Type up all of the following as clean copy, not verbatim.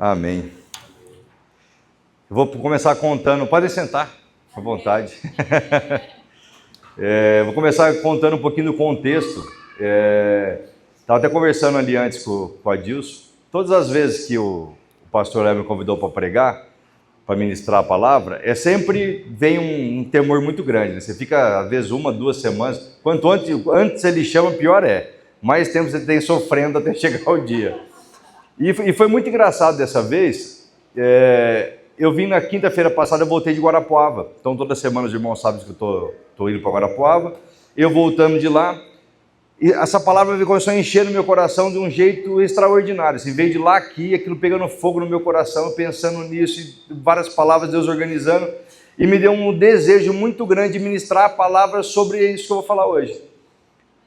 Amém. Eu vou começar contando, podem sentar, à vontade. Vou começar contando um pouquinho do contexto. Estava até conversando ali antes com o Adilson. Todas as vezes que o pastor Léo me convidou para pregar, para ministrar a palavra, sempre vem um temor muito grande, né? Você fica, às vezes, 1, 2 semanas. Quanto antes ele chama, pior é. Mais tempo você tem sofrendo até chegar o dia. E foi muito engraçado dessa vez. Eu vim na quinta-feira passada, eu voltei de Guarapuava. Então, toda semana os irmãos sabem que eu estou indo para Guarapuava. Eu voltando de lá. E essa palavra começou a encher no meu coração de um jeito extraordinário. Assim, veio de lá aqui, aquilo pegando fogo no meu coração, pensando nisso, e várias palavras Deus organizando. E me deu um desejo muito grande de ministrar a palavra sobre isso que eu vou falar hoje.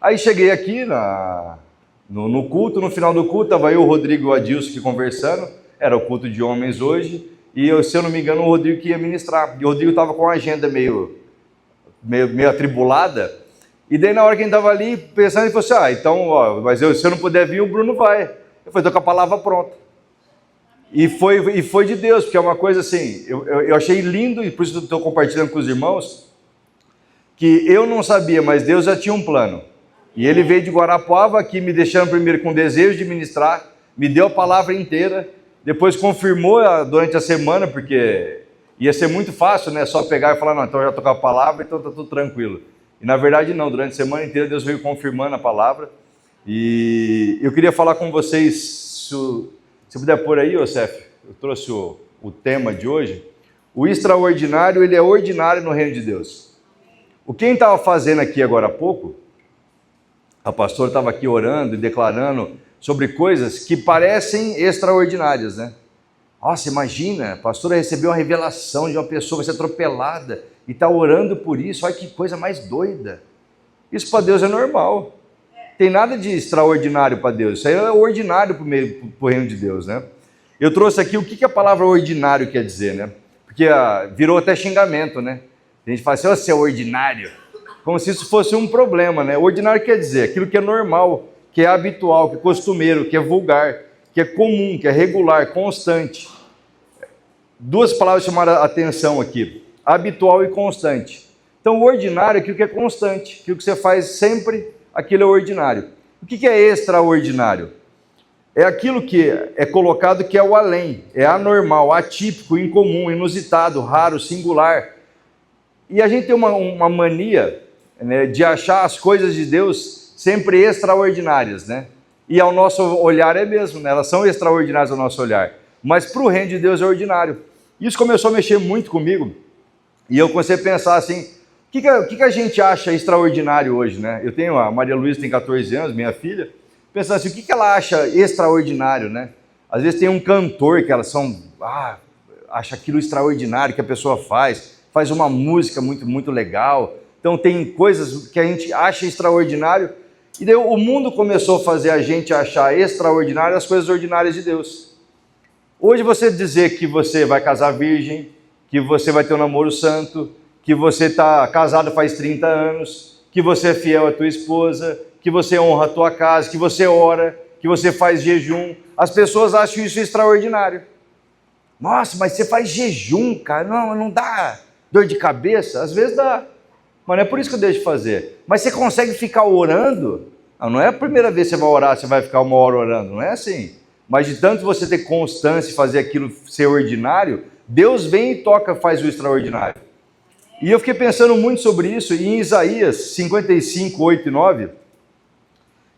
Aí cheguei aqui no culto, no final do culto, estava eu, o Rodrigo e o Adilson aqui conversando. Era o culto de homens hoje. E se eu não me engano, o Rodrigo que ia ministrar. E o Rodrigo estava com a agenda meio atribulada. E daí na hora que a gente estava ali pensando, ele falou assim, então, mas se eu não puder vir, o Bruno vai. Eu falei, estou com a palavra pronta. E foi de Deus, porque é uma coisa assim, eu achei lindo, e por isso estou compartilhando com os irmãos, que eu não sabia, mas Deus já tinha um plano. E ele veio de Guarapuava aqui, me deixando primeiro com desejo de ministrar, me deu a palavra inteira, depois confirmou durante a semana, porque ia ser muito fácil, né? Só pegar e falar, não, então eu já estou com a palavra, então está tudo tranquilo. E na verdade não, durante a semana inteira Deus veio confirmando a palavra. E eu queria falar com vocês, se puder pôr aí, Yosef, eu trouxe o tema de hoje. O extraordinário, ele é ordinário no reino de Deus. O quem estava fazendo aqui agora há pouco, a pastora estava aqui orando e declarando sobre coisas que parecem extraordinárias, né? Nossa, imagina, a pastora recebeu uma revelação de uma pessoa, vai ser atropelada, e está orando por isso. Olha que coisa mais doida. Isso para Deus é normal. Tem nada de extraordinário para Deus. Isso aí é ordinário para o reino de Deus, né? Eu trouxe aqui o que a palavra ordinário quer dizer, né? Porque virou até xingamento, né? A gente fala assim, você é ordinário. Como se isso fosse um problema, né? Ordinário quer dizer aquilo que é normal, que é habitual, que é costumeiro, que é vulgar, que é comum, que é regular, constante. Duas palavras chamaram a atenção aqui. Habitual e constante. Então, o ordinário é aquilo que é constante, aquilo que você faz sempre, aquilo é ordinário. O que é extraordinário? É aquilo que é colocado que é o além, é anormal, atípico, incomum, inusitado, raro, singular. E a gente tem uma mania, né, de achar as coisas de Deus sempre extraordinárias, né? E ao nosso olhar é mesmo, né? Elas são extraordinárias ao nosso olhar. Mas para o reino de Deus é ordinário. Isso começou a mexer muito comigo. E eu comecei a pensar assim, o que a gente acha extraordinário hoje, né? Eu tenho, a Maria Luísa tem 14 anos, minha filha, pensando assim, o que ela acha extraordinário, né? Às vezes tem um cantor que elas acha aquilo extraordinário que a pessoa faz uma música muito, muito legal. Então tem coisas que a gente acha extraordinário, e daí o mundo começou a fazer a gente achar extraordinário as coisas ordinárias de Deus. Hoje você dizer que você vai casar virgem, que você vai ter um namoro santo, que você está casado faz 30 anos, que você é fiel à tua esposa, que você honra a tua casa, que você ora, que você faz jejum. As pessoas acham isso extraordinário. Nossa, mas você faz jejum, cara, não dá dor de cabeça? Às vezes dá, mas não é por isso que eu deixo de fazer. Mas você consegue ficar orando? Não é a primeira vez que você vai orar, você vai ficar 1 hora orando, não é assim. Mas de tanto você ter constância e fazer aquilo ser ordinário, Deus vem e faz o extraordinário. E eu fiquei pensando muito sobre isso, e em Isaías 55, 8 e 9,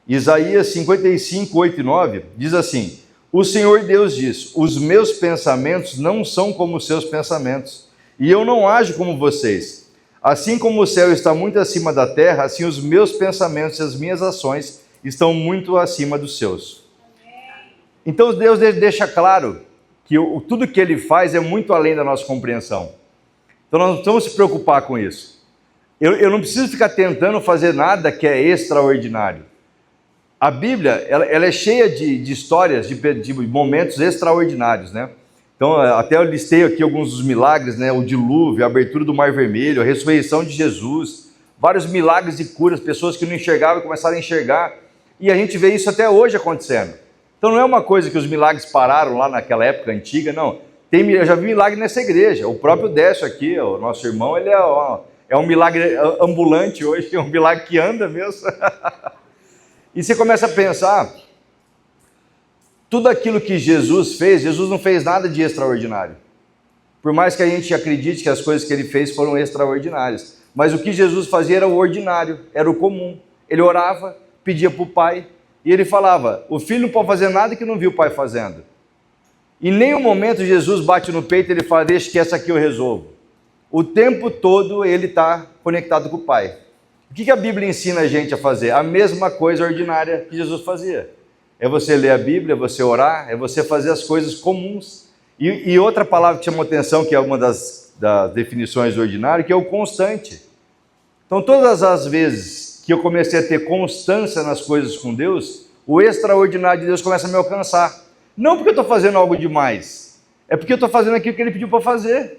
Isaías 55, 8 e 9, diz assim, o Senhor Deus diz, os meus pensamentos não são como os seus pensamentos, e eu não ajo como vocês. Assim como o céu está muito acima da terra, assim os meus pensamentos e as minhas ações estão muito acima dos seus. Então Deus deixa claro que tudo que Ele faz é muito além da nossa compreensão. Então nós não precisamos se preocupar com isso. Eu não preciso ficar tentando fazer nada que é extraordinário. A Bíblia ela é cheia de histórias, de momentos extraordinários, né? Então até eu listei aqui alguns dos milagres, né? O dilúvio, a abertura do Mar Vermelho, a ressurreição de Jesus, vários milagres e curas, pessoas que não enxergavam começaram a enxergar. E a gente vê isso até hoje acontecendo. Então não é uma coisa que os milagres pararam lá naquela época antiga, não. Eu já vi milagre nessa igreja. O próprio Décio aqui, o nosso irmão, ele é um milagre ambulante hoje, é um milagre que anda mesmo. E você começa a pensar, tudo aquilo que Jesus fez, Jesus não fez nada de extraordinário. Por mais que a gente acredite que as coisas que ele fez foram extraordinárias. Mas o que Jesus fazia era o ordinário, era o comum. Ele orava, pedia para o Pai, e ele falava, o filho não pode fazer nada que não viu o Pai fazendo. Em nenhum momento Jesus bate no peito e ele fala, deixa que essa aqui eu resolvo. O tempo todo ele está conectado com o Pai. O que a Bíblia ensina a gente a fazer? A mesma coisa ordinária que Jesus fazia. É você ler a Bíblia, é você orar, é você fazer as coisas comuns. E outra palavra que chamou atenção, que é uma das definições do ordinário, que é o constante. Então todas as vezes que eu comecei a ter constância nas coisas com Deus, o extraordinário de Deus começa a me alcançar. Não porque eu estou fazendo algo demais, é porque eu estou fazendo aquilo que ele pediu para fazer.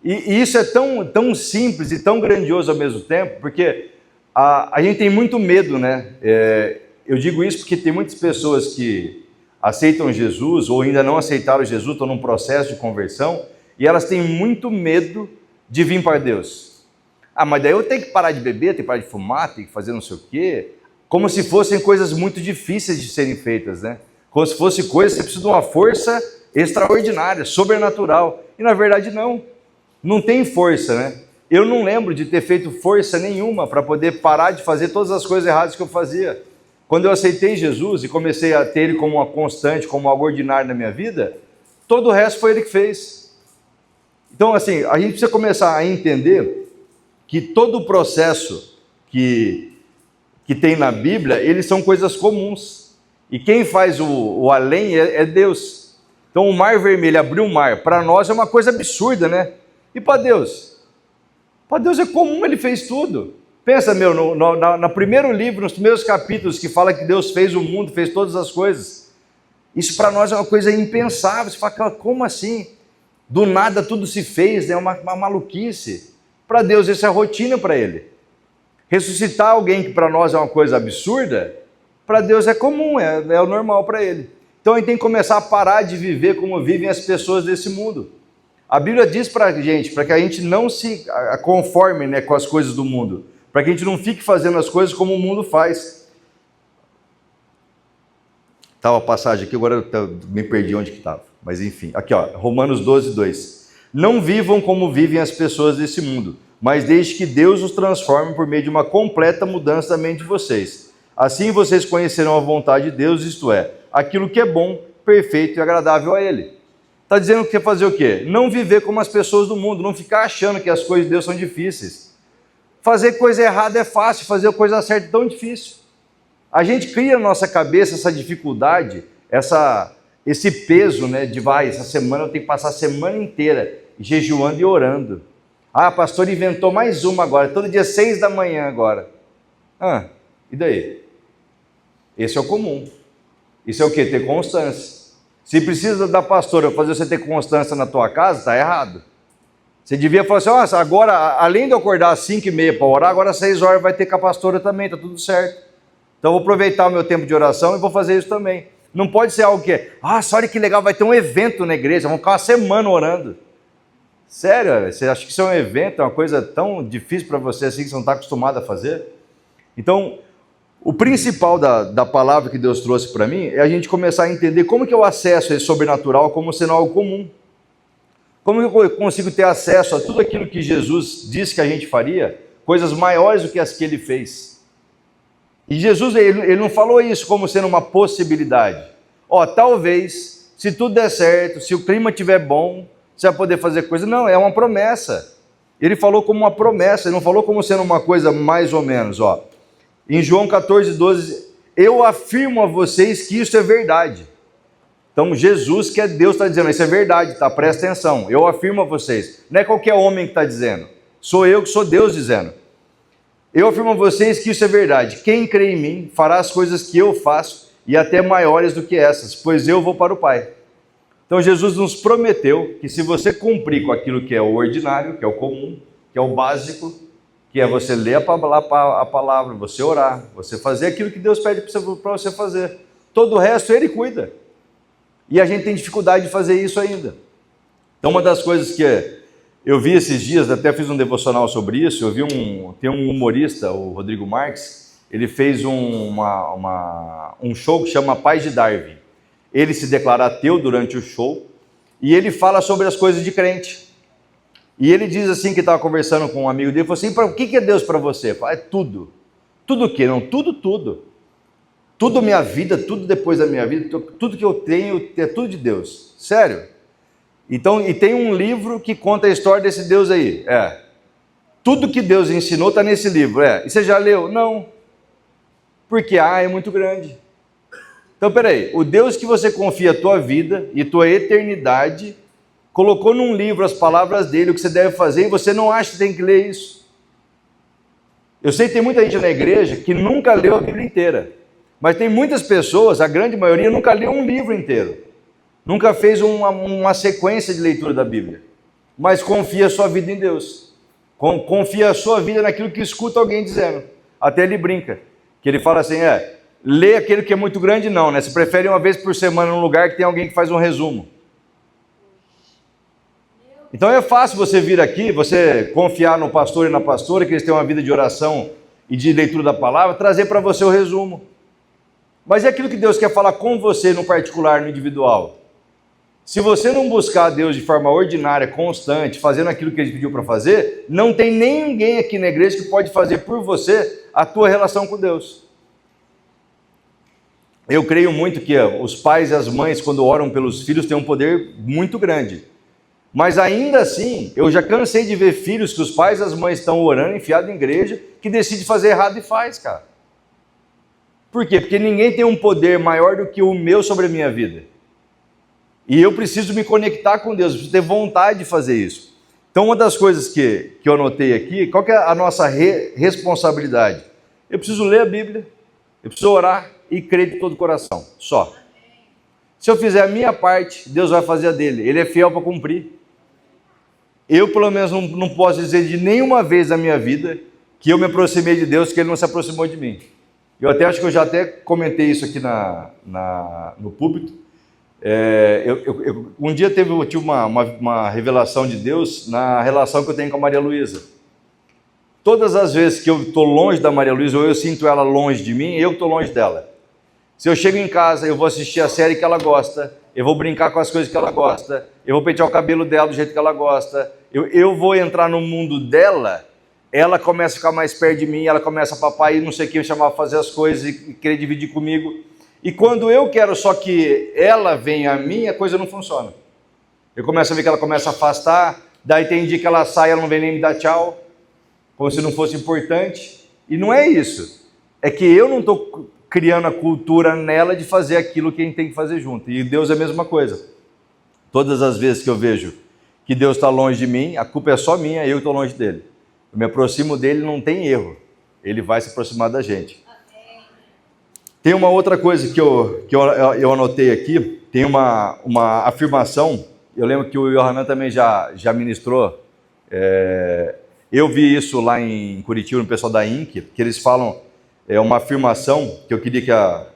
E isso é tão simples e tão grandioso ao mesmo tempo, porque a gente tem muito medo, né? Eu digo isso porque tem muitas pessoas que aceitam Jesus ou ainda não aceitaram Jesus, estão num processo de conversão, e elas têm muito medo de vir para Deus. Mas daí eu tenho que parar de beber, tenho que parar de fumar, tenho que fazer não sei o quê, como se fossem coisas muito difíceis de serem feitas, né? Como se fosse coisa, você precisa de uma força extraordinária, sobrenatural. E na verdade não tem força, né? Eu não lembro de ter feito força nenhuma para poder parar de fazer todas as coisas erradas que eu fazia. Quando eu aceitei Jesus e comecei a ter ele como uma constante, como algo ordinário na minha vida, todo o resto foi ele que fez. Então, assim, a gente precisa começar a entender que todo o processo que tem na Bíblia, eles são coisas comuns. E quem faz o além é Deus. Então o mar vermelho, abrir o mar, para nós é uma coisa absurda, né? E para Deus? Para Deus é comum, ele fez tudo. Pensa, no primeiro livro, nos primeiros capítulos que fala que Deus fez o mundo, fez todas as coisas. Isso para nós é uma coisa impensável. Você fala, como assim? Do nada tudo se fez, né? Uma maluquice. Para Deus isso é rotina para ele. Ressuscitar alguém que para nós é uma coisa absurda, para Deus é comum, é o normal para ele. Então a gente tem que começar a parar de viver como vivem as pessoas desse mundo. A Bíblia diz para a gente, para que a gente não se conforme, né, com as coisas do mundo, para que a gente não fique fazendo as coisas como o mundo faz. Estava a passagem aqui, agora eu me perdi onde que estava. Mas enfim, aqui ó, Romanos 12, 2. Não vivam como vivem as pessoas desse mundo, mas deixe que Deus os transforme por meio de uma completa mudança da mente de vocês. Assim vocês conhecerão a vontade de Deus, isto é, aquilo que é bom, perfeito e agradável a Ele. Está dizendo que quer fazer o quê? Não viver como as pessoas do mundo, não ficar achando que as coisas de Deus são difíceis. Fazer coisa errada é fácil, fazer coisa certa é tão difícil. A gente cria na nossa cabeça essa dificuldade, esse peso, né, de essa semana eu tenho que passar a semana inteira jejuando e orando. A pastora inventou mais uma agora, todo dia 6 da manhã agora. E daí? Esse é o comum. Isso é o quê? Ter constância. Se precisa da pastora fazer você ter constância na tua casa, está errado. Você devia falar assim, agora, além de eu acordar às 5h30 para orar, agora às 6 horas vai ter com a pastora também, está tudo certo. Então eu vou aproveitar o meu tempo de oração e vou fazer isso também. Não pode ser algo que olha que legal, vai ter um evento na igreja, vamos ficar uma semana orando. Sério, você acha que isso é um evento, é uma coisa tão difícil para você assim que você não está acostumado a fazer? Então, o principal da palavra que Deus trouxe para mim é a gente começar a entender como que eu acesso a esse sobrenatural como sendo algo comum. Como eu consigo ter acesso a tudo aquilo que Jesus disse que a gente faria, coisas maiores do que as que ele fez. E Jesus, ele não falou isso como sendo uma possibilidade. Talvez, se tudo der certo, se o clima estiver bom, você vai poder fazer coisa. Não, é uma promessa. Ele falou como uma promessa, ele não falou como sendo uma coisa mais ou menos. Em João 14, 12, eu afirmo a vocês que isso é verdade. Então Jesus, que é Deus, está dizendo, isso é verdade, tá? Presta atenção, eu afirmo a vocês. Não é qualquer homem que está dizendo, sou eu que sou Deus dizendo. Eu afirmo a vocês que isso é verdade. Quem crê em mim fará as coisas que eu faço e até maiores do que essas, pois eu vou para o Pai. Então Jesus nos prometeu que se você cumprir com aquilo que é o ordinário, que é o comum, que é o básico, que é você ler a palavra, você orar, você fazer aquilo que Deus pede para você fazer, Todo o resto Ele cuida. E a gente tem dificuldade de fazer isso ainda. Então, uma das coisas que eu vi esses dias, até fiz um devocional sobre isso, tem um humorista, o Rodrigo Marques, ele fez um show que chama Paz de Darwin. Ele se declara ateu durante o show e ele fala sobre as coisas de crente. E ele diz assim, que estava conversando com um amigo dele, falou assim, o que é Deus para você? Fala, é tudo. Tudo o quê? Não, tudo. Tudo minha vida, tudo depois da minha vida, tudo que eu tenho é tudo de Deus. Sério. Então, e tem um livro que conta a história desse Deus aí. Tudo que Deus ensinou está nesse livro. E você já leu? Não. Porque é muito grande. Então, peraí, o Deus que você confia a tua vida e tua eternidade, colocou num livro as palavras dele, o que você deve fazer, e você não acha que tem que ler isso. Eu sei que tem muita gente na igreja que nunca leu a Bíblia inteira. Mas tem muitas pessoas, a grande maioria, nunca leu um livro inteiro. Nunca fez uma sequência de leitura da Bíblia. Mas confia a sua vida em Deus. Confia a sua vida naquilo que escuta alguém dizendo. Até ele brinca. Que ele fala assim, lê aquele que é muito grande não, né? Você prefere uma vez por semana num lugar que tem alguém que faz um resumo. Então é fácil você vir aqui, você confiar no pastor e na pastora, que eles têm uma vida de oração e de leitura da palavra, trazer para você o resumo. Mas é aquilo que Deus quer falar com você no particular, no individual. Se você não buscar a Deus de forma ordinária, constante, fazendo aquilo que Ele pediu para fazer, não tem ninguém aqui na igreja que pode fazer por você a tua relação com Deus. Eu creio muito que os pais e as mães, quando oram pelos filhos, têm um poder muito grande. Mas ainda assim, eu já cansei de ver filhos que os pais e as mães estão orando, enfiados em igreja, que decidem fazer errado e faz, cara. Por quê? Porque ninguém tem um poder maior do que o meu sobre a minha vida. E eu preciso me conectar com Deus, eu preciso ter vontade de fazer isso. Então, uma das coisas que eu anotei aqui, qual que é a nossa responsabilidade? Eu preciso ler a Bíblia, eu preciso orar e crer de todo o coração, só. Se eu fizer a minha parte, Deus vai fazer a dele. Ele é fiel para cumprir. Eu, pelo menos, não posso dizer de nenhuma vez na minha vida que eu me aproximei de Deus, que Ele não se aproximou de mim. Eu até acho que eu já até comentei isso aqui no púlpito. Um dia eu tive uma revelação de Deus na relação que eu tenho com a Maria Luísa. Todas as vezes que eu estou longe da Maria Luísa, ou eu sinto ela longe de mim, eu estou longe dela. Se eu chego em casa, eu vou assistir a série que ela gosta, eu vou brincar com as coisas que ela gosta, eu vou pentear o cabelo dela do jeito que ela gosta, eu vou entrar no mundo dela, ela começa a ficar mais perto de mim, ela começa a papai e não sei o que, me chamar para fazer as coisas e querer dividir comigo. E quando eu quero só que ela venha a mim, a coisa não funciona. Eu começo a ver que ela começa a afastar, daí tem dia que ela sai, ela não vem nem me dar tchau, como se não fosse importante. E não é isso, é que eu não estou criando a cultura nela de fazer aquilo que a gente tem que fazer junto. E Deus é a mesma coisa. Todas as vezes que eu vejo que Deus está longe de mim, a culpa é só minha, eu estou longe dele. Eu me aproximo dele, não tem erro. Ele vai se aproximar da gente. Tem uma outra coisa que eu anotei aqui, tem uma afirmação, eu lembro que o Yohanan também já ministrou, eu vi isso lá em Curitiba, no pessoal da INC, que eles falam, uma afirmação que eu queria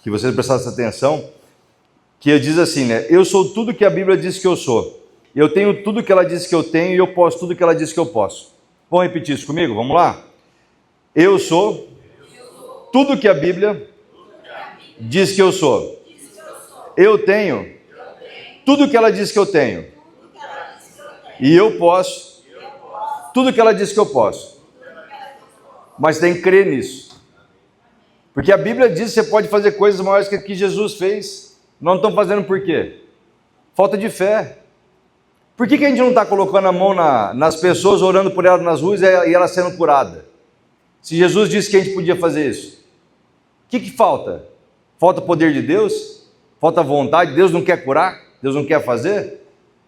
que vocês prestassem atenção, que diz assim, né? Eu sou tudo que a Bíblia diz que eu sou. Eu tenho tudo que ela diz que eu tenho e eu posso tudo que ela diz que eu posso. Vamos repetir isso comigo? Vamos lá? Eu sou tudo que a Bíblia diz que eu sou. Eu tenho tudo que ela diz que eu tenho. E eu posso tudo que ela diz que eu posso. Mas tem que crer nisso. Porque a Bíblia diz que você pode fazer coisas maiores que Jesus fez. Nós não estamos fazendo por quê? Falta de fé. Por que a gente não está colocando a mão nas pessoas, orando por elas nas ruas e ela sendo curada? Se Jesus disse que a gente podia fazer isso. O que falta? Falta o poder de Deus? Falta vontade? Deus não quer curar? Deus não quer fazer?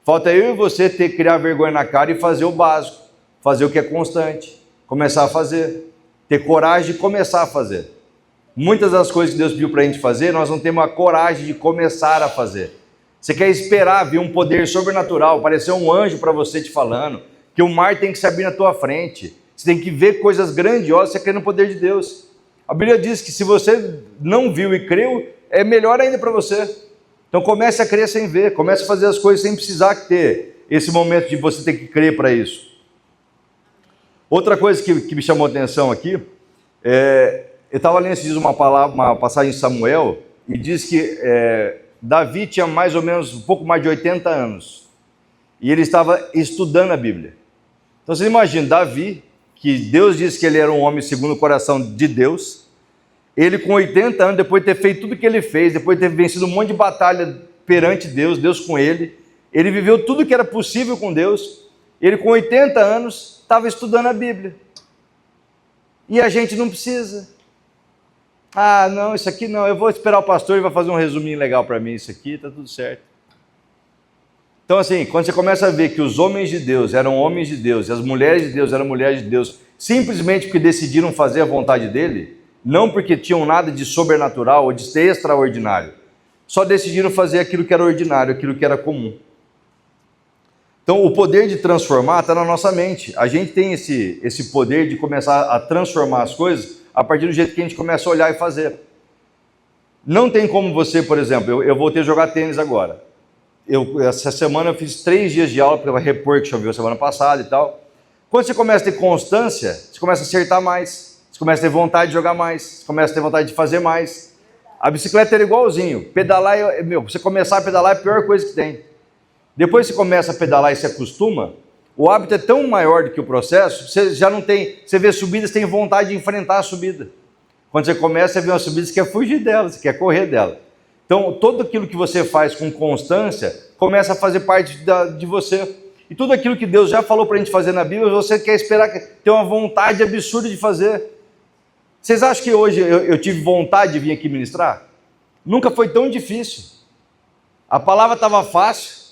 Falta eu e você criar vergonha na cara e fazer o básico. Fazer o que é constante. Começar a fazer. Ter coragem de começar a fazer. Muitas das coisas que Deus pediu para a gente fazer, nós não temos a coragem de começar a fazer. Você quer esperar vir um poder sobrenatural, aparecer um anjo para você te falando, que o mar tem que se abrir na tua frente. Você tem que ver coisas grandiosas, você crê no poder de Deus. A Bíblia diz que se você não viu e creu, é melhor ainda para você. Então comece a crer sem ver, comece a fazer as coisas sem precisar ter esse momento de você ter que crer para isso. Outra coisa que me chamou a atenção aqui, eu estava lendo esses dias uma passagem de Samuel, e diz que Davi tinha mais ou menos um pouco mais de 80 anos, e ele estava estudando a Bíblia. Então você imagina, Davi, que Deus disse que ele era um homem segundo o coração de Deus, ele com 80 anos, depois de ter feito tudo que ele fez, depois de ter vencido um monte de batalha perante Deus, Deus com ele viveu tudo que era possível com Deus, ele com 80 anos estava estudando a Bíblia. E a gente não precisa. Ah, não, isso aqui não, eu vou esperar o pastor e vai fazer um resuminho legal para mim, isso aqui, está tudo certo. Então assim, quando você começa a ver que os homens de Deus eram homens de Deus, e as mulheres de Deus eram mulheres de Deus, simplesmente porque decidiram fazer a vontade dele, não porque tinham nada de sobrenatural ou de extraordinário, só decidiram fazer aquilo que era ordinário, aquilo que era comum. Então o poder de transformar está na nossa mente. A gente tem esse poder de começar a transformar as coisas a partir do jeito que a gente começa a olhar e fazer. Não tem como você, por exemplo, eu voltei a jogar tênis agora. Essa semana eu fiz 3 dias de aula, porque vai repor que choveu semana passada e tal. Quando você começa a ter constância, você começa a acertar mais. Você começa a ter vontade de jogar mais, você começa a ter vontade de fazer mais. A bicicleta era igualzinho. Pedalar, você começar a pedalar é a pior coisa que tem. Depois você começa a pedalar e se acostuma, o hábito é tão maior do que o processo, você já não tem, você vê subidas, você tem vontade de enfrentar a subida. Quando você começa a ver uma subida, você quer fugir dela, você quer correr dela. Então, tudo aquilo que você faz com constância, começa a fazer parte de você. E tudo aquilo que Deus já falou para a gente fazer na Bíblia, você quer esperar, ter uma vontade absurda de fazer. Vocês acham que hoje eu tive vontade de vir aqui ministrar? Nunca foi tão difícil. A palavra estava fácil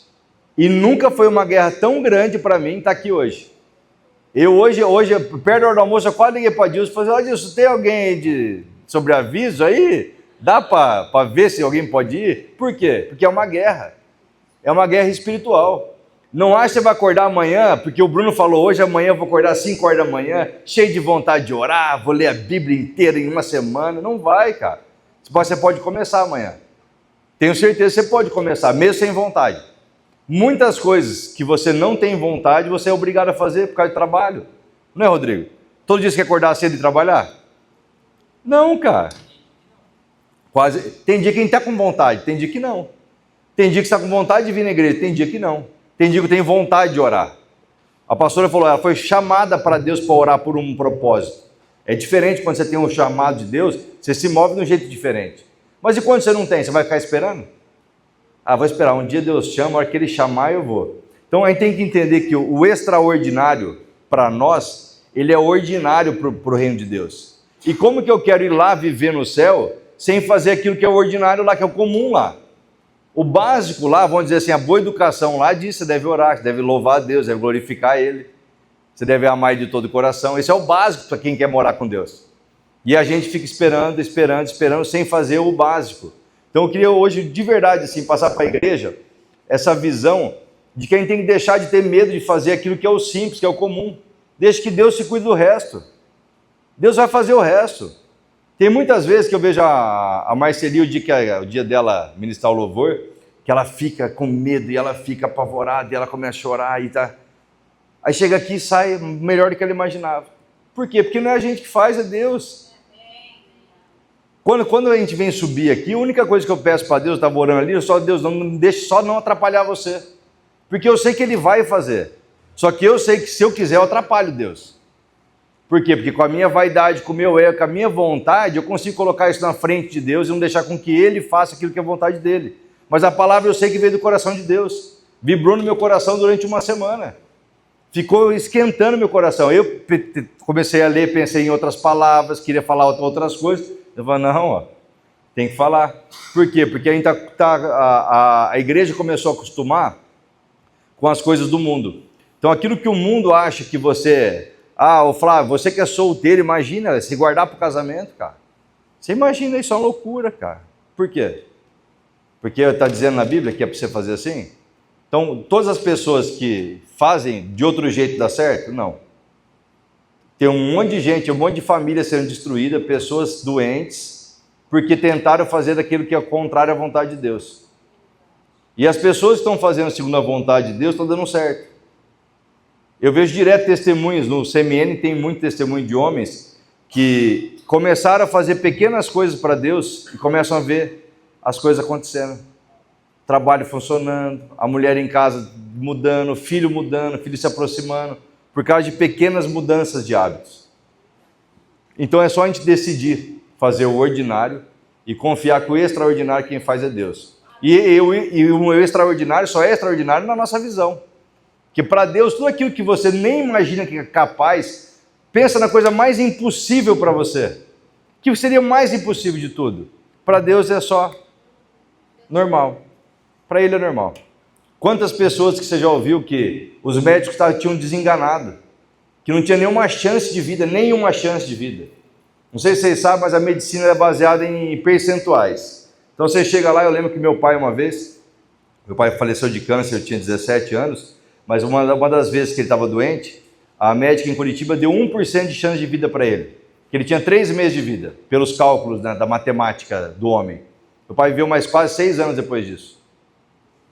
e nunca foi uma guerra tão grande para mim estar aqui hoje. Eu hoje, perto da hora do almoço, eu quase liguei para Deus e falei, olha, Deus, tem alguém de sobreaviso aí? Dá para ver se alguém pode ir? Por quê? Porque é uma guerra espiritual. Não acha que você vai acordar amanhã, porque o Bruno falou hoje, amanhã eu vou acordar às 5 horas da manhã, cheio de vontade de orar, vou ler a Bíblia inteira em uma semana. Não vai, cara. Você pode começar amanhã. Tenho certeza que você pode começar, mesmo sem vontade. Muitas coisas que você não tem vontade, você é obrigado a fazer por causa de trabalho. Não é, Rodrigo? Todo dia você quer acordar cedo e trabalhar? Não, cara. Quase. Tem dia que a gente está com vontade, tem dia que não. Tem dia que você está com vontade de vir na igreja, tem dia que não. Tem dia que eu tenho vontade de orar. A pastora falou, ela foi chamada para Deus para orar por um propósito. É diferente quando você tem um chamado de Deus, você se move de um jeito diferente. Mas e quando você não tem? Você vai ficar esperando? Ah, vou esperar, um dia Deus chama, a hora que Ele chamar eu vou. Então a gente tem que entender que o extraordinário para nós, ele é ordinário para o reino de Deus. E como que eu quero ir lá viver no céu sem fazer aquilo que é o ordinário lá, que é o comum lá? O básico lá, vamos dizer assim, a boa educação lá diz, você deve orar, você deve louvar a Deus, deve glorificar Ele, você deve amar Ele de todo o coração. Esse é o básico para quem quer morar com Deus. E a gente fica esperando, sem fazer o básico. Então eu queria hoje, de verdade, assim, passar para a igreja essa visão de que a gente tem que deixar de ter medo de fazer aquilo que é o simples, que é o comum. Deixa que Deus se cuide do resto. Deus vai fazer o resto. Tem muitas vezes que eu vejo a Marcelia, o dia dela ministrar o louvor, que ela fica com medo e ela fica apavorada e ela começa a chorar e tá. Aí chega aqui e sai melhor do que ela imaginava. Por quê? Porque não é a gente que faz, é Deus. Quando a gente vem subir aqui, a única coisa que eu peço para Deus, eu estava orando ali, eu só, Deus, não me deixe só não atrapalhar você. Porque eu sei que Ele vai fazer. Só que eu sei que se eu quiser, eu atrapalho Deus. Por quê? Porque com a minha vaidade, com o meu ego, com a minha vontade, eu consigo colocar isso na frente de Deus e não deixar com que Ele faça aquilo que é a vontade dele. Mas a palavra eu sei que veio do coração de Deus. Vibrou no meu coração durante uma semana. Ficou esquentando meu coração. Eu comecei a ler, pensei em outras palavras, queria falar outras coisas. Eu falei, não, ó, tem que falar. Por quê? Porque a gente a igreja começou a acostumar com as coisas do mundo. Então aquilo que o mundo acha que você... Ah, ô Flávio, você que é solteiro, imagina se guardar para o casamento, cara. Você imagina isso, é uma loucura, cara. Por quê? Porque está dizendo na Bíblia que é para você fazer assim? Então, todas as pessoas que fazem de outro jeito dá certo? Não. Tem um monte de gente, um monte de família sendo destruída, pessoas doentes, porque tentaram fazer daquilo que é contrário à vontade de Deus. E as pessoas que estão fazendo segundo a vontade de Deus estão dando certo. Eu vejo direto testemunhos, no CMN tem muito testemunho de homens que começaram a fazer pequenas coisas para Deus e começam a ver as coisas acontecendo. Trabalho funcionando, a mulher em casa mudando, o filho se aproximando, por causa de pequenas mudanças de hábitos. Então é só a gente decidir fazer o ordinário e confiar que o extraordinário quem faz é Deus. E o extraordinário só é extraordinário na nossa visão. Porque para Deus, tudo aquilo que você nem imagina que é capaz, pensa na coisa mais impossível para você. Que seria o mais impossível de tudo. Para Deus é só normal. Para Ele é normal. Quantas pessoas que você já ouviu que os médicos tinham desenganado, que não tinha nenhuma chance de vida, Não sei se vocês sabem, mas a medicina é baseada em percentuais. Então você chega lá, eu lembro que meu pai meu pai faleceu de câncer, eu tinha 17 anos, mas uma das vezes que ele estava doente, a médica em Curitiba deu 1% de chance de vida para ele, que ele tinha 3 meses de vida, pelos cálculos, né, da matemática do homem. Meu pai viveu mais quase 6 anos depois disso.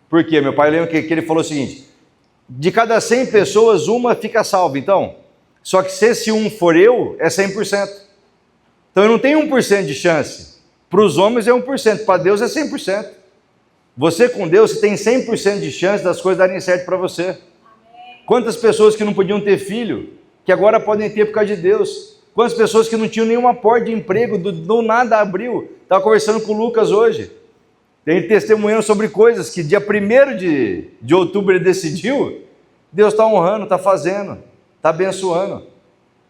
Por quê? Meu pai lembra que ele falou o seguinte: de cada 100 pessoas, uma fica salva, então. Só que se esse um for eu, é 100%. Então eu não tenho 1% de chance. Para os homens é 1%, para Deus é 100%. Você com Deus, você tem 100% de chance das coisas darem certo para você. Amém. Quantas pessoas que não podiam ter filho, que agora podem ter por causa de Deus? Quantas pessoas que não tinham nenhuma porta de emprego, do nada abriu? Estava conversando com o Lucas hoje. Ele testemunhando sobre coisas que dia 1º de outubro ele decidiu. Deus está honrando, está fazendo, está abençoando.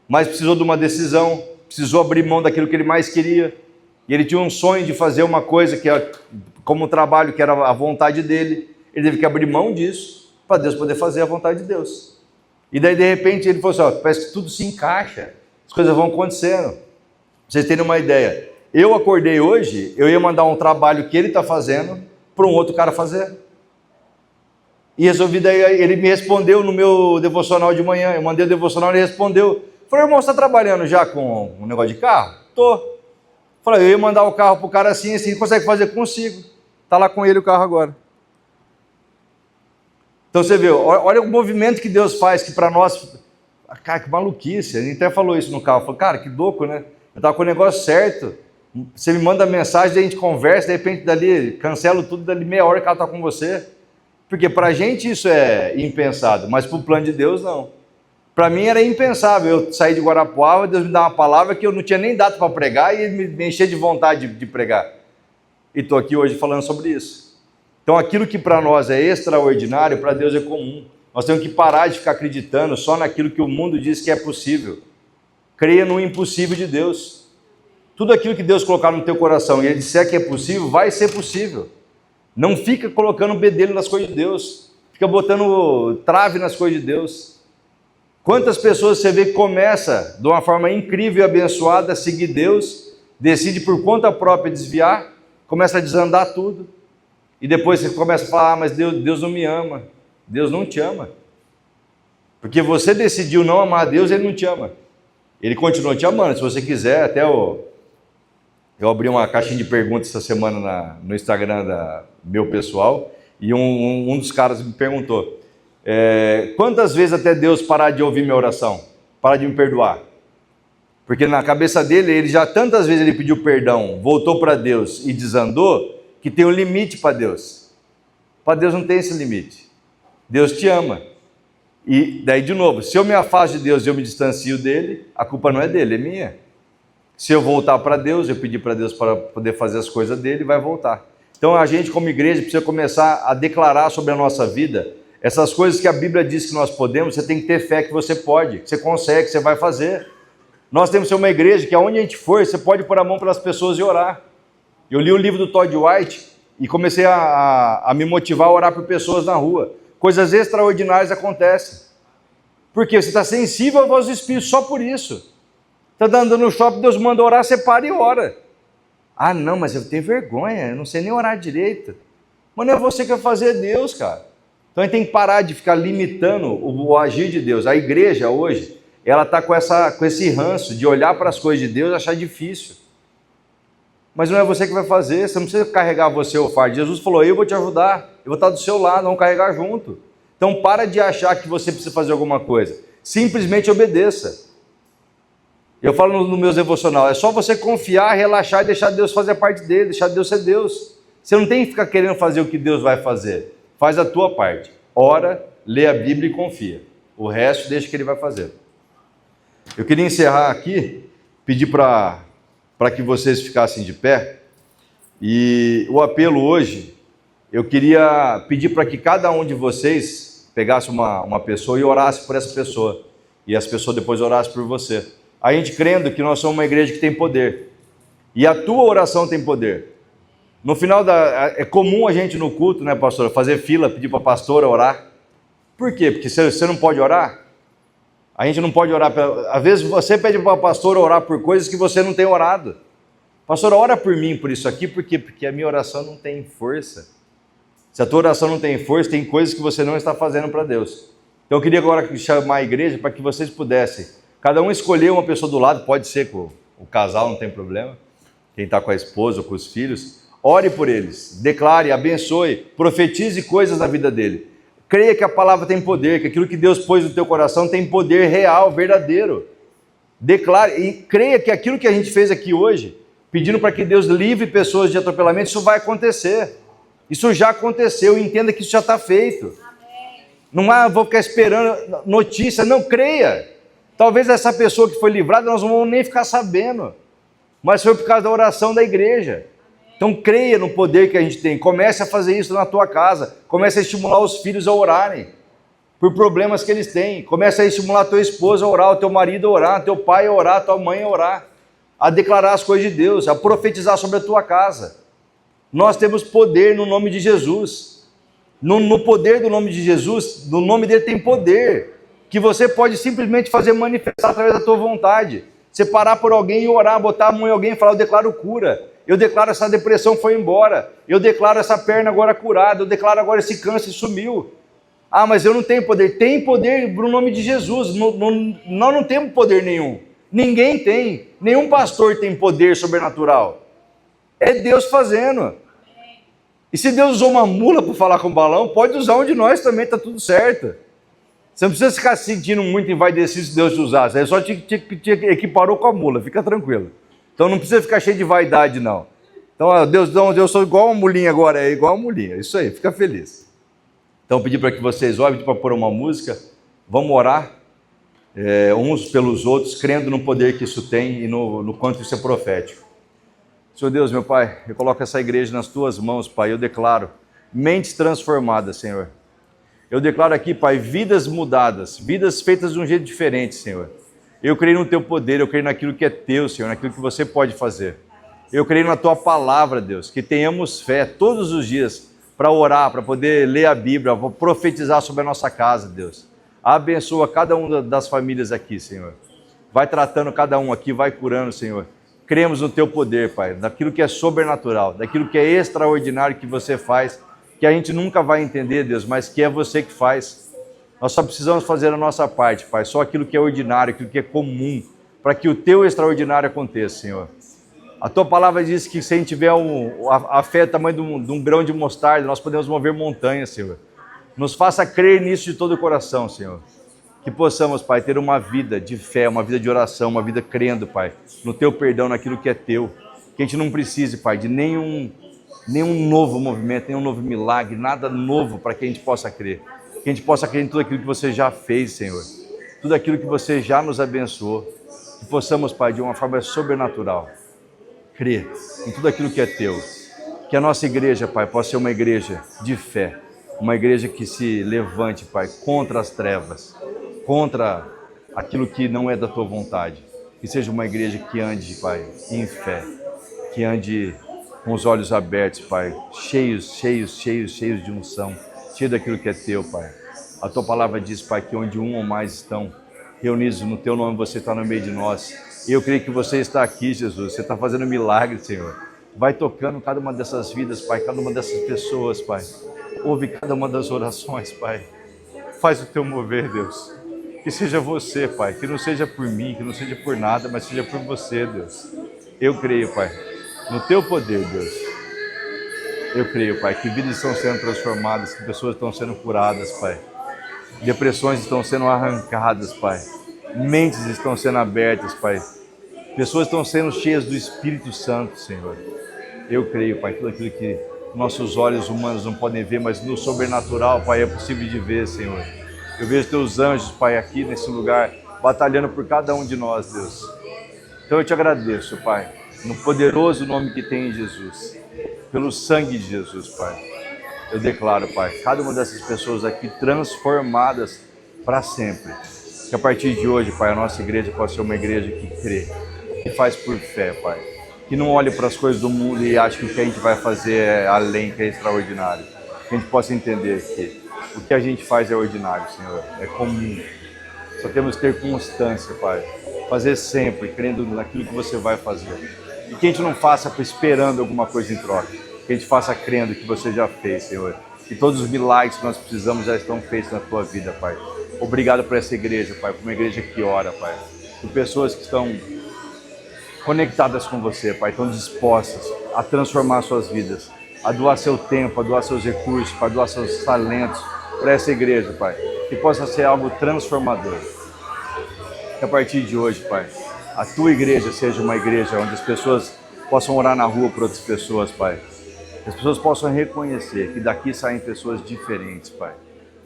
Mas precisou de uma decisão, precisou abrir mão daquilo que ele mais queria. E ele tinha um sonho de fazer uma coisa que era como um trabalho, que era a vontade dele. Ele teve que abrir mão disso para Deus poder fazer a vontade de Deus. E daí de repente ele falou assim, parece que tudo se encaixa, as coisas vão acontecendo. Pra vocês terem uma ideia, eu acordei hoje, eu ia mandar um trabalho que ele está fazendo para um outro cara fazer. E resolvi, daí ele me respondeu no meu devocional de manhã, eu mandei o devocional e ele respondeu. Falei, irmão, você está trabalhando já com um negócio de carro? Tô. Falei, eu ia mandar o carro para o cara assim, consegue fazer? Consigo. Está lá com ele o carro agora. Então você vê, olha o movimento que Deus faz, que para nós, cara, que maluquice. A gente até falou isso no carro, falou, cara, que louco, né? Eu estava com o negócio certo, você me manda mensagem, daí a gente conversa, de repente dali, cancelo tudo, dali meia hora que ela está com você. Porque para a gente isso é impensado, mas para o plano de Deus não. Para mim era impensável eu sair de Guarapuava, Deus me dá uma palavra que eu não tinha nem data para pregar e ele me encher de vontade de pregar. E estou aqui hoje falando sobre isso. Então aquilo que para nós é extraordinário, para Deus é comum. Nós temos que parar de ficar acreditando só naquilo que o mundo diz que é possível. Creia no impossível de Deus. Tudo aquilo que Deus colocar no teu coração e Ele disser que é possível, vai ser possível. Não fica colocando bedelho nas coisas de Deus. Fica botando trave nas coisas de Deus. Quantas pessoas você vê que começa de uma forma incrível e abençoada a seguir Deus, decide por conta própria desviar, começa a desandar tudo. E depois você começa a falar, mas Deus não me ama. Deus não te ama. Porque você decidiu não amar a Deus, Ele não te ama. Ele continua te amando. Se você quiser, até eu abri uma caixinha de perguntas essa semana no Instagram meu pessoal, e um dos caras me perguntou, quantas vezes até Deus parar de ouvir minha oração? Parar de me perdoar? Porque na cabeça dele, ele já tantas vezes ele pediu perdão, voltou para Deus e desandou, que tem um limite para Deus. Para Deus não tem esse limite. Deus te ama. E daí, de novo, se eu me afasto de Deus e eu me distancio dele, a culpa não é dele, é minha. Se eu voltar para Deus, eu pedir para Deus para poder fazer as coisas dele, vai voltar. Então a gente como igreja precisa começar a declarar sobre a nossa vida essas coisas que a Bíblia diz que nós podemos. Você tem que ter fé que você pode, que você consegue, que você vai fazer. Nós temos que ser uma igreja que aonde a gente for, você pode pôr a mão pelas pessoas e orar. Eu li o livro do Todd White e comecei a me motivar a orar por pessoas na rua. Coisas extraordinárias acontecem. Porque você está sensível à voz do Espírito só por isso. Está andando no shopping, Deus manda orar, você para e ora. Ah, não, mas eu tenho vergonha, eu não sei nem orar direito. Mas não é você que vai fazer, é Deus, cara. Então a gente tem que parar de ficar limitando o agir de Deus. A igreja hoje, ela está com esse ranço de olhar para as coisas de Deus e achar difícil. Mas não é você que vai fazer, você não precisa carregar você o fardo. Jesus falou, eu vou te ajudar, eu vou estar do seu lado, vamos carregar junto. Então para de achar que você precisa fazer alguma coisa. Simplesmente obedeça. Eu falo no meu devocional, é só você confiar, relaxar e deixar Deus fazer a parte dele, deixar Deus ser Deus. Você não tem que ficar querendo fazer o que Deus vai fazer. Faz a tua parte. Ora, lê a Bíblia e confia. O resto deixa que ele vai fazer. Eu queria encerrar aqui, pedir para que vocês ficassem de pé. E o apelo hoje, eu queria pedir para que cada um de vocês pegasse uma pessoa e orasse por essa pessoa. E essa pessoa depois orasse por você. A gente crendo que nós somos uma igreja que tem poder. E a tua oração tem poder. No final, é comum a gente no culto, né, pastora, fazer fila, pedir para a pastora orar. Por quê? Porque você não pode orar? A gente não pode orar. Às vezes você pede para a pastora orar por coisas que você não tem orado. Pastora, ora por mim por isso aqui, por quê? Porque a minha oração não tem força. Se a tua oração não tem força, tem coisas que você não está fazendo para Deus. Então eu queria agora chamar a igreja para que vocês pudessem, cada um escolher uma pessoa do lado, pode ser com o casal, não tem problema, quem está com a esposa ou com os filhos, ore por eles, declare, abençoe, profetize coisas na vida dele. Creia que a palavra tem poder, que aquilo que Deus pôs no teu coração tem poder real, verdadeiro. Declare e creia que aquilo que a gente fez aqui hoje, pedindo para que Deus livre pessoas de atropelamento, isso vai acontecer. Isso já aconteceu, entenda que isso já está feito. Amém. Não vou ficar esperando notícia, não, creia. Talvez essa pessoa que foi livrada, nós não vamos nem ficar sabendo. Mas foi por causa da oração da igreja. Então creia no poder que a gente tem. Comece a fazer isso na tua casa. Comece a estimular os filhos a orarem por problemas que eles têm. Comece a estimular a tua esposa a orar, o teu marido a orar, teu pai a orar, tua mãe a orar, a declarar as coisas de Deus, a profetizar sobre a tua casa. Nós temos poder no nome de Jesus. No poder do nome de Jesus, no nome dele tem poder, que você pode simplesmente fazer manifestar através da tua vontade. Você parar por alguém e orar, botar a mão em alguém e falar, eu declaro cura. Eu declaro essa depressão foi embora. Eu declaro essa perna agora curada. Eu declaro agora esse câncer sumiu. Ah, mas eu não tenho poder. Tem poder no nome de Jesus. Nós não temos poder nenhum. Ninguém tem. Nenhum pastor tem poder sobrenatural. É Deus fazendo. E se Deus usou uma mula para falar com o balão, pode usar um de nós também, está tudo certo. Você não precisa ficar se sentindo muito envaidecido se Deus te usasse. É só te equiparou com a mula, fica tranquilo. Então não precisa ficar cheio de vaidade, não. Então, Deus, eu sou igual uma mulinha agora, é igual uma mulinha. Isso aí, fica feliz. Então, pedir para que vocês orem, pedir para pôr uma música. Vamos orar uns pelos outros, crendo no poder que isso tem e no quanto isso é profético. Senhor Deus, meu Pai, eu coloco essa igreja nas Tuas mãos, Pai. Eu declaro mentes transformadas, Senhor. Eu declaro aqui, Pai, vidas mudadas, vidas feitas de um jeito diferente, Senhor. Eu creio no Teu poder, eu creio naquilo que é Teu, Senhor, naquilo que Você pode fazer. Eu creio na Tua palavra, Deus, que tenhamos fé todos os dias para orar, para poder ler a Bíblia, para profetizar sobre a nossa casa, Deus. Abençoa cada uma das famílias aqui, Senhor. Vai tratando cada um aqui, vai curando, Senhor. Cremos no Teu poder, Pai, daquilo que é sobrenatural, daquilo que é extraordinário que Você faz, que a gente nunca vai entender, Deus, mas que é Você que faz. Nós só precisamos fazer a nossa parte, Pai, só aquilo que é ordinário, aquilo que é comum, para que o Teu extraordinário aconteça, Senhor. A Tua palavra diz que se a gente tiver a fé do tamanho de um grão de mostarda, nós podemos mover montanhas, Senhor. Nos faça crer nisso de todo o coração, Senhor. Que possamos, Pai, ter uma vida de fé, uma vida de oração, uma vida crendo, Pai, no Teu perdão, naquilo que é Teu. Que a gente não precise, Pai, de nenhum novo movimento, nenhum novo milagre, nada novo para que a gente possa crer. Que a gente possa crer em tudo aquilo que Você já fez, Senhor. Tudo aquilo que Você já nos abençoou. Que possamos, Pai, de uma forma sobrenatural, crer em tudo aquilo que é Teu. Que a nossa igreja, Pai, possa ser uma igreja de fé. Uma igreja que se levante, Pai, contra as trevas, contra aquilo que não é da Tua vontade. Que seja uma igreja que ande, Pai, em fé. Que ande com os olhos abertos, Pai, cheios de unção. Cheio daquilo que é Teu, Pai. A Tua palavra diz, Pai, que onde um ou mais estão reunidos no Teu nome, Você está no meio de nós. E eu creio que Você está aqui, Jesus. Você está fazendo milagre, Senhor. Vai tocando cada uma dessas vidas, Pai, cada uma dessas pessoas, Pai. Ouve cada uma das orações, Pai. Faz o Teu mover, Deus. Que seja Você, Pai. Que não seja por mim, que não seja por nada, mas seja por Você, Deus. Eu creio, Pai. no teu poder, Deus. Eu creio, Pai, que vidas estão sendo transformadas, que pessoas estão sendo curadas, Pai. Depressões estão sendo arrancadas, Pai. Mentes estão sendo abertas, Pai. Pessoas estão sendo cheias do Espírito Santo, Senhor. Eu creio, Pai, tudo aquilo que nossos olhos humanos não podem ver, mas no sobrenatural, Pai, é possível de ver, Senhor. Eu vejo teus anjos, Pai, aqui nesse lugar, batalhando por cada um de nós, Deus. Então eu te agradeço, Pai, no poderoso nome que tem em Jesus, pelo sangue de Jesus, Pai. Eu declaro, Pai, cada uma dessas pessoas aqui transformadas para sempre. Que a partir de hoje, Pai, a nossa igreja possa ser uma igreja que crê, que faz por fé, Pai. Que não olhe para as coisas do mundo e ache que o que a gente vai fazer é além, que é extraordinário. Que a gente possa entender que o que a gente faz é ordinário, Senhor, é comum. Só temos que ter constância, Pai. Fazer sempre, crendo naquilo que você vai fazer. E que a gente não faça esperando alguma coisa em troca. Que a gente faça crendo que você já fez, Senhor. Que todos os milagres que nós precisamos já estão feitos na tua vida, Pai. Obrigado por essa igreja, Pai, por uma igreja que ora, Pai. Por pessoas que estão conectadas com você, Pai, estão dispostas a transformar suas vidas, a doar seu tempo, a doar seus recursos, a doar seus talentos para essa igreja, Pai. Que possa ser algo transformador. Que a partir de hoje, Pai, a tua igreja seja uma igreja onde as pessoas possam orar na rua por outras pessoas, Pai. Que as pessoas possam reconhecer que daqui saem pessoas diferentes, Pai.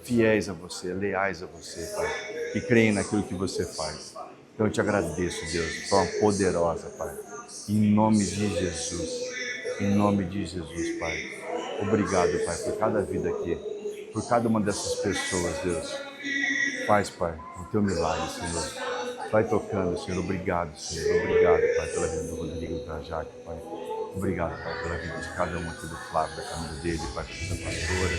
Fiéis a você, leais a você, Pai. Que creem naquilo que você faz. Então eu te agradeço, Deus, de forma poderosa, Pai. Em nome de Jesus. Em nome de Jesus, Pai. Obrigado, Pai, por cada vida aqui. Por cada uma dessas pessoas, Deus. Faz, Pai, o teu milagre, Senhor. Vai tocando, Senhor. Obrigado, Senhor. Obrigado, Pai, pela vida do Rodrigo, da Jaque, Pai. Obrigado, Pai, pela vida de cada um aqui do Flávio, da família dele, Pai, pela pastora,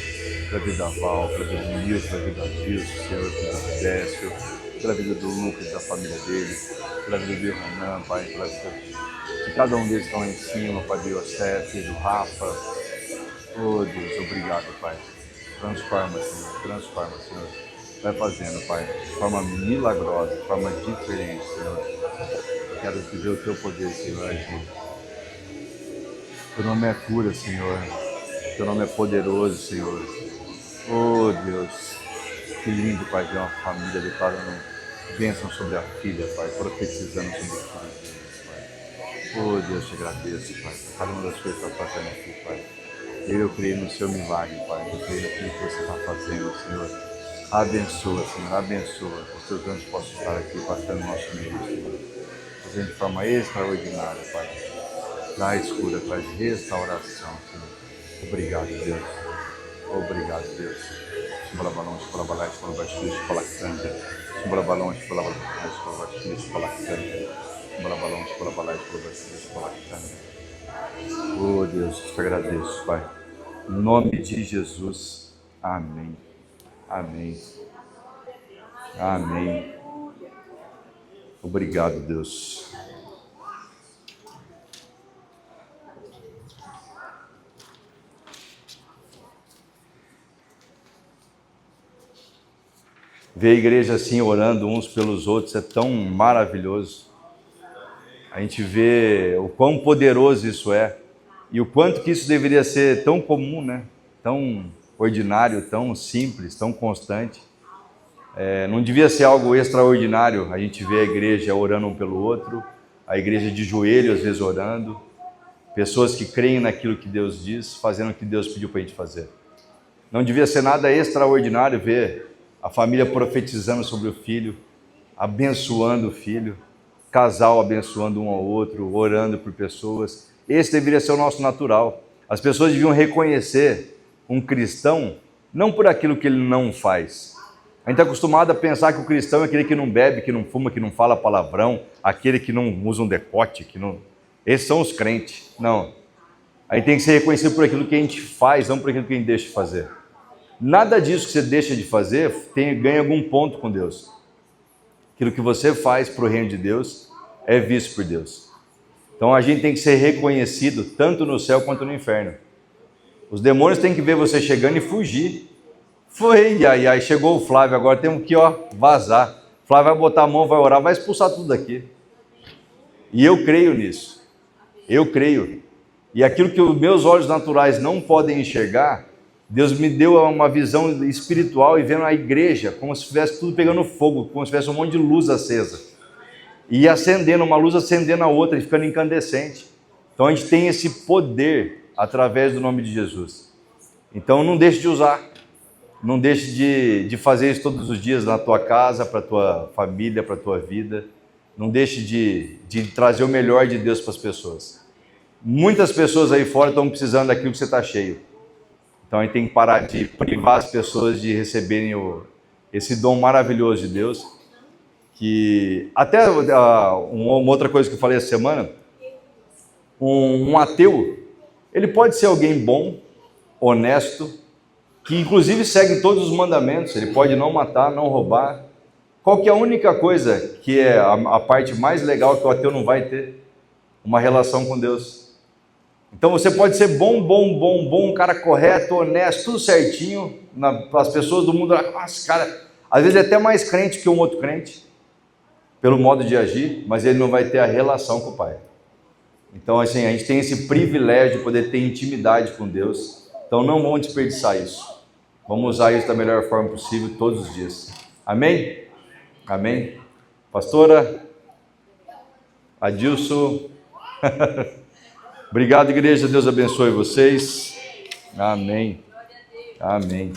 pela vida da Val, pela vida do Nilson, pela vida da Gilson, Senhor, pela vida do Décio, pela vida do Lucas, da família dele, pela vida do Renan, Pai, pela vida de cada um deles que estão lá em cima, Pai, do Yosef, do Rafa. Oh, Deus, obrigado, Pai. Transforma, Senhor. Vai fazendo, Pai, de forma milagrosa, de forma diferente, Senhor. Quero ver o teu poder, Senhor, agir. Teu nome é cura, Senhor. Teu nome é poderoso, Senhor. Oh, Deus. Que lindo, Pai, ver uma família declarando bênção sobre a filha, Pai, profetizando sobre o filho deles, Pai. Oh, Deus, te agradeço, Pai, por cada uma das coisas que está fazendo aqui, Pai. Eu creio no seu milagre, Pai. Eu creio naquilo que você está fazendo, Senhor. Abençoa, Senhor, abençoa. Que os teus anjos possam estar aqui, passando no nosso meio, Senhor. Fazendo de forma extraordinária, Pai. Traz cura, traz restauração, Senhor. Obrigado, Deus. Obrigado, Deus. Balabalão, balabalai, balabaxis, balacanta. Balabalão, balabalai, balabaxis, balacanta. Balabalão, balabalai, balabaxis, balacanta. Oh, Deus, te agradeço, Pai. Em nome de Jesus. Amém. Amém. Amém. Obrigado, Deus. Ver a igreja assim orando uns pelos outros é tão maravilhoso. A gente vê o quão poderoso isso é e o quanto que isso deveria ser tão comum, né? Tão ordinário, tão simples, tão constante. Não devia ser algo extraordinário a gente ver a igreja orando um pelo outro, a igreja de joelho às vezes orando, pessoas que creem naquilo que Deus diz, fazendo o que Deus pediu para a gente fazer. Não devia ser nada extraordinário ver a família profetizando sobre o filho, abençoando o filho, casal abençoando um ao outro, orando por pessoas. Esse deveria ser o nosso natural. As pessoas deviam reconhecer um cristão não por aquilo que ele não faz. A gente está acostumado a pensar que o cristão é aquele que não bebe, que não fuma, que não fala palavrão, aquele que não usa um decote, que não... Esses são os crentes. Não. A gente tem que ser reconhecido por aquilo que a gente faz, não por aquilo que a gente deixa de fazer. Nada disso que você deixa de fazer ganha algum ponto com Deus. Aquilo que você faz para o reino de Deus é visto por Deus. Então a gente tem que ser reconhecido tanto no céu quanto no inferno. Os demônios têm que ver você chegando e fugir. Foi, aí chegou o Flávio, agora temos que vazar. O Flávio vai botar a mão, vai orar, vai expulsar tudo daqui. E eu creio nisso. Eu creio E aquilo que os meus olhos naturais não podem enxergar, Deus me deu uma visão espiritual e vendo a igreja como se estivesse tudo pegando fogo, como se tivesse um monte de luz acesa. E acendendo, uma luz acendendo a outra, e ficando incandescente. Então a gente tem esse poder através do nome de Jesus. Então não deixe de usar. Não deixe de fazer isso todos os dias na tua casa, para a tua família, para a tua vida. Não deixe de trazer o melhor de Deus para as pessoas. Muitas pessoas aí fora estão precisando daquilo que você está cheio. Então a gente tem que parar de privar as pessoas de receberem esse dom maravilhoso de Deus. Que até uma outra coisa que eu falei essa semana, um ateu, ele pode ser alguém bom, honesto, que inclusive segue todos os mandamentos, ele pode não matar, não roubar. Qual que é a única coisa que é a parte mais legal que o ateu não vai ter? Uma relação com Deus. Então você pode ser bom, um cara correto, honesto, tudo certinho, as pessoas do mundo, nossa, cara, às vezes é até mais crente que um outro crente, pelo modo de agir, mas ele não vai ter a relação com o Pai. Então assim, a gente tem esse privilégio de poder ter intimidade com Deus, então não vamos desperdiçar isso. Vamos usar isso da melhor forma possível todos os dias. Amém? Amém? Pastora Adilson. Obrigado, igreja. Deus abençoe vocês. Amém. Amém.